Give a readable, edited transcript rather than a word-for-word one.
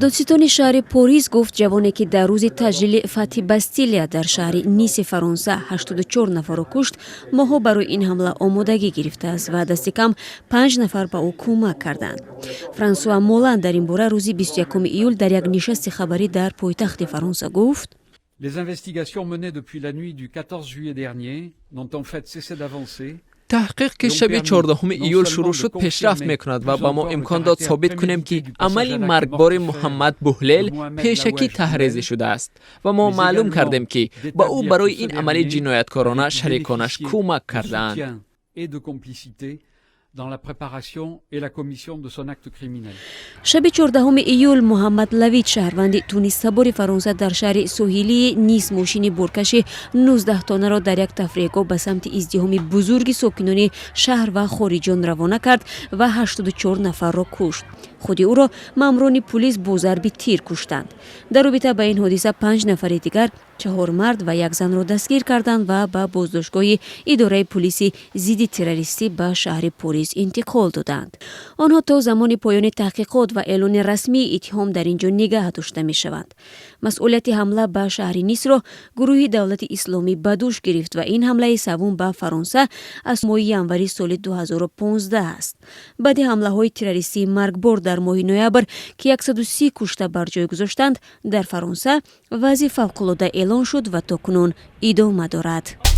دادستان شهر پاریس گفت جوانی که در روز تجلیل فتح باستیلیا در شهر نیس فرانسه 84 نفر را کشت ماها برای این حمله آمادگی گرفته است و دست کم 5 نفر به او کمک کردند. فرانسوا مولان در این باره روز 21 ایول در یک نشست خبری در پایتخت فرانسه گفت: Les investigations menées depuis la nuit du 14 juillet dernier n'ont en fait cessé d'avancer. تحقیق که شب 14 ایول شروع شد پیشرفت میکند و با ما امکان داد ثابت کنیم که عمل مرگبار محمد بوهلیل پیشکی تحریزی شده است و ما معلوم کردیم که با او برای این عمل جنایتکارانه شریکانش کمک کردند. dans la préparation et la commission de son acte criminel. شب 14 ایول محمد لوید شهروند تونس صبور فرانسه در شهر ساحلی نیس ماشین بورکش 19 تانه را در یک تفریحگاه به سمت ازدحام بزرگ ساکنان شهر و خارجیان روانه کرد و 84 نفر را کشت. خود او را ماموران پلیس با ضرب تیر کشتند. در رابطه با این حادثه 5 نفر دیگر 4 مرد و 1 زن را دستگیر کردند و به بازداشتگاه اداره پلیس ضد تروریستی به شهر پاریس انتقال دادند. آنها تا زمان پایان تحقیقات و اعلان رسمی اتهام در اینجا نگه داشته می شوند. مسئولیت حمله به شهر نیس را گروه دولت اسلامی به دوش گرفت و این حمله سوم به فرانسه از ماه ژانویه سال 2015 است. بعد حمله های تروریستی مرگبار در ماه نوامبر که 130 کشته بر جای گذاشتند در فرانسه وضع فوق‌العاده اعلان شد و تاکنون ادامه دارد.